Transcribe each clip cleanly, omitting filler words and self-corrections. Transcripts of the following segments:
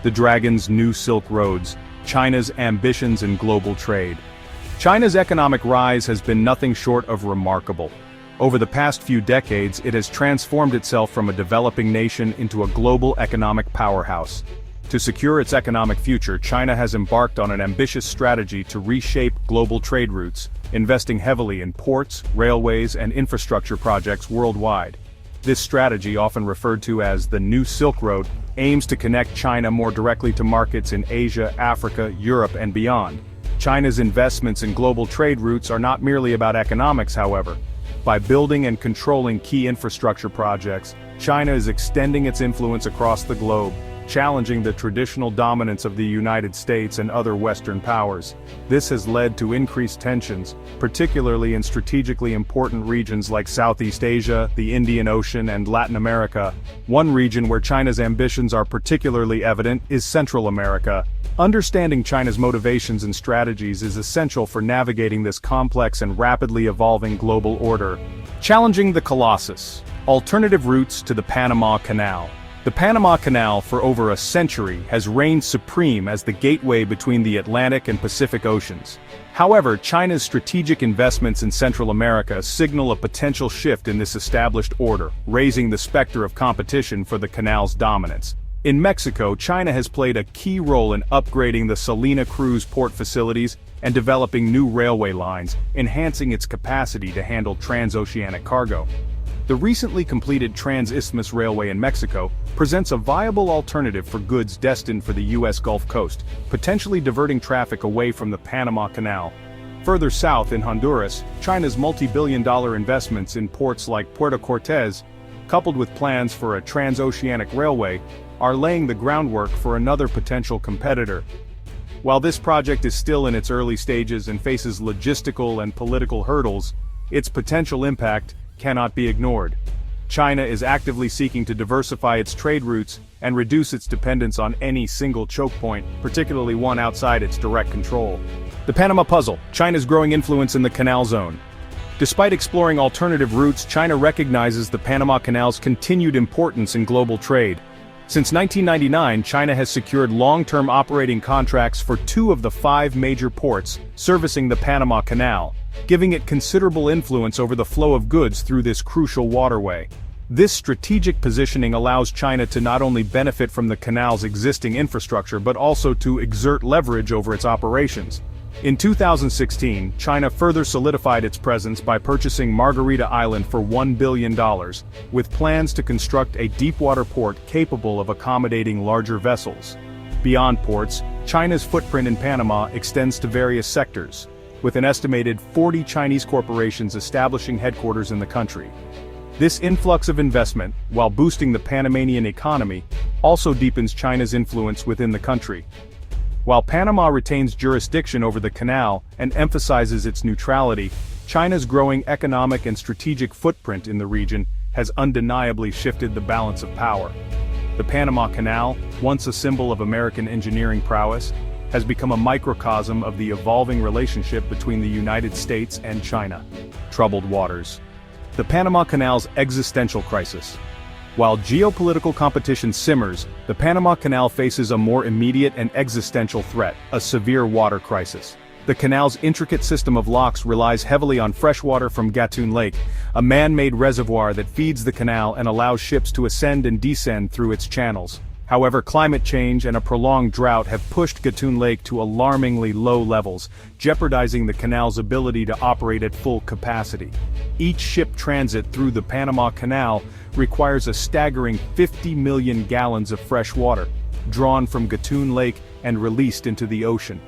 the dragon's new Silk Roads, China's ambitions in global trade. China's economic rise has been nothing short of remarkable. Over the past few decades, it has transformed itself from a developing nation into a global economic powerhouse. To secure its economic future, China has embarked on an ambitious strategy to reshape global trade routes, investing heavily in ports, railways, and infrastructure projects worldwide. This strategy, often referred to as the New Silk Road, aims to connect China more directly to markets in Asia, Africa, Europe, and beyond. China's investments in global trade routes are not merely about economics, however. By building and controlling key infrastructure projects, China is extending its influence across the globe, challenging the traditional dominance of the United States and other Western powers. This has led to increased tensions, particularly in strategically important regions like Southeast Asia, the Indian Ocean, and Latin America. One region where China's ambitions are particularly evident is Central America. Understanding China's motivations and strategies is essential for navigating this complex and rapidly evolving global order. Challenging the Colossus. Alternative routes to the Panama Canal. The Panama Canal, for over a century, has reigned supreme as the gateway between the Atlantic and Pacific Oceans. However, China's strategic investments in Central America signal a potential shift in this established order, raising the specter of competition for the canal's dominance. In Mexico, China has played a key role in upgrading the Salina Cruz port facilities and developing new railway lines, enhancing its capacity to handle transoceanic cargo. The recently completed Trans-Isthmus Railway in Mexico presents a viable alternative for goods destined for the U.S. Gulf Coast, potentially diverting traffic away from the Panama Canal. Further south in Honduras, China's multi-billion-dollar investments in ports like Puerto Cortes, coupled with plans for a transoceanic railway, are laying the groundwork for another potential competitor. While this project is still in its early stages and faces logistical and political hurdles, its potential impact cannot be ignored. China is actively seeking to diversify its trade routes and reduce its dependence on any single choke point, particularly one outside its direct control. The Panama Puzzle, China's growing influence in the Canal Zone. Despite exploring alternative routes, China recognizes the Panama Canal's continued importance in global trade. Since 1999, China has secured long-term operating contracts for 2 of the 5 major ports servicing the Panama Canal, giving it considerable influence over the flow of goods through this crucial waterway. This strategic positioning allows China to not only benefit from the canal's existing infrastructure but also to exert leverage over its operations. In 2016, China further solidified its presence by purchasing Margarita Island for $1 billion, with plans to construct a deepwater port capable of accommodating larger vessels. Beyond ports, China's footprint in Panama extends to various sectors, with an estimated 40 Chinese corporations establishing headquarters in the country. This influx of investment, while boosting the Panamanian economy, also deepens China's influence within the country. While Panama retains jurisdiction over the canal and emphasizes its neutrality, China's growing economic and strategic footprint in the region has undeniably shifted the balance of power. The Panama Canal, once a symbol of American engineering prowess, has become a microcosm of the evolving relationship between the United States and China. Troubled waters. The Panama Canal's existential crisis. While geopolitical competition simmers, the Panama Canal faces a more immediate and existential threat, a severe water crisis. The canal's intricate system of locks relies heavily on freshwater from Gatun Lake, a man-made reservoir that feeds the canal and allows ships to ascend and descend through its channels. However, climate change and a prolonged drought have pushed Gatun Lake to alarmingly low levels, jeopardizing the canal's ability to operate at full capacity. Each ship transit through the Panama Canal requires a staggering 50 million gallons of fresh water, drawn from Gatun Lake and released into the ocean.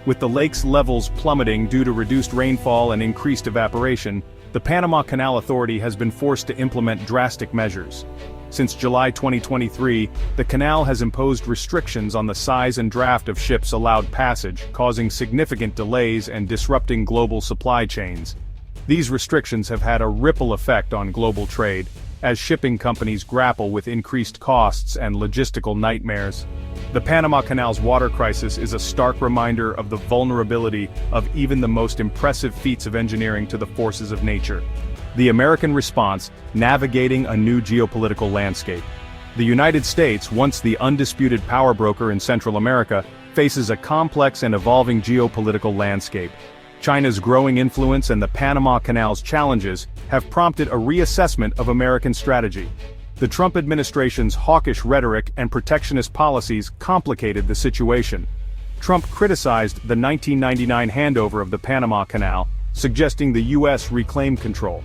With the lake's levels plummeting due to reduced rainfall and increased evaporation, the Panama Canal Authority has been forced to implement drastic measures. Since July 2023, the canal has imposed restrictions on the size and draft of ships allowed passage, causing significant delays and disrupting global supply chains. These restrictions have had a ripple effect on global trade, as shipping companies grapple with increased costs and logistical nightmares. The Panama Canal's water crisis is a stark reminder of the vulnerability of even the most impressive feats of engineering to the forces of nature. The American response, navigating a new geopolitical landscape. The United States, once the undisputed power broker in Central America, faces a complex and evolving geopolitical landscape. China's growing influence and the Panama Canal's challenges have prompted a reassessment of American strategy. The Trump administration's hawkish rhetoric and protectionist policies complicated the situation. Trump criticized the 1999 handover of the Panama Canal, suggesting the U.S. reclaim control.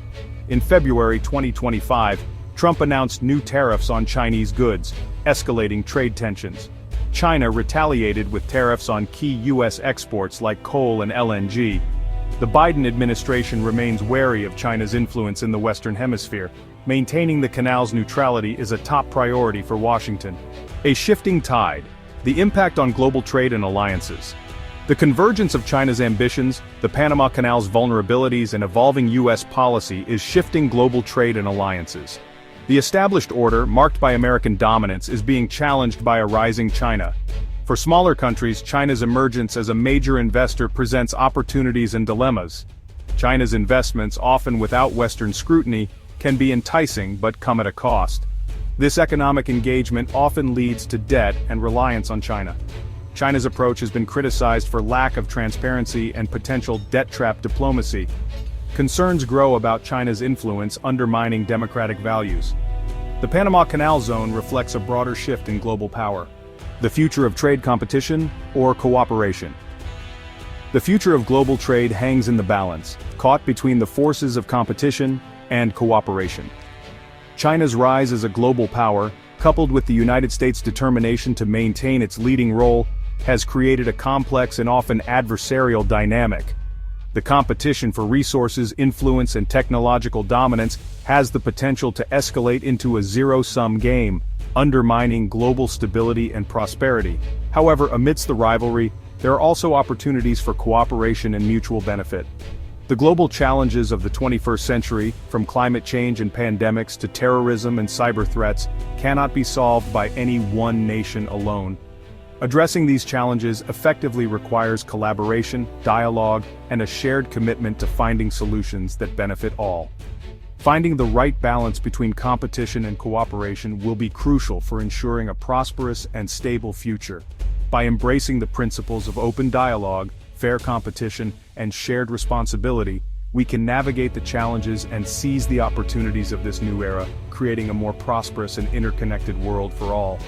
In February 2025, Trump announced new tariffs on Chinese goods, escalating trade tensions. China retaliated with tariffs on key U.S. exports like coal and LNG. The Biden administration remains wary of China's influence in the Western Hemisphere. Maintaining the canal's neutrality is a top priority for Washington. A shifting tide. The impact on global trade and alliances. The convergence of China's ambitions, the Panama Canal's vulnerabilities and evolving U.S. policy is shifting global trade and alliances. The established order, marked by American dominance, is being challenged by a rising China. For smaller countries, China's emergence as a major investor presents opportunities and dilemmas. China's investments, often without Western scrutiny, can be enticing but come at a cost. This economic engagement often leads to debt and reliance on China. China's approach has been criticized for lack of transparency and potential debt-trap diplomacy. Concerns grow about China's influence undermining democratic values. The Panama Canal zone reflects a broader shift in global power. The future of trade competition or cooperation. The future of global trade hangs in the balance, caught between the forces of competition and cooperation. China's rise as a global power, coupled with the United States' determination to maintain its leading role, has created a complex and often adversarial dynamic. The competition for resources, influence, and technological dominance has the potential to escalate into a zero-sum game, undermining global stability and prosperity. However, amidst the rivalry, there are also opportunities for cooperation and mutual benefit. The global challenges of the 21st century, from climate change and pandemics to terrorism and cyber threats, cannot be solved by any one nation alone. Addressing these challenges effectively requires collaboration, dialogue, and a shared commitment to finding solutions that benefit all. Finding the right balance between competition and cooperation will be crucial for ensuring a prosperous and stable future. By embracing the principles of open dialogue, fair competition, and shared responsibility, we can navigate the challenges and seize the opportunities of this new era, creating a more prosperous and interconnected world for all.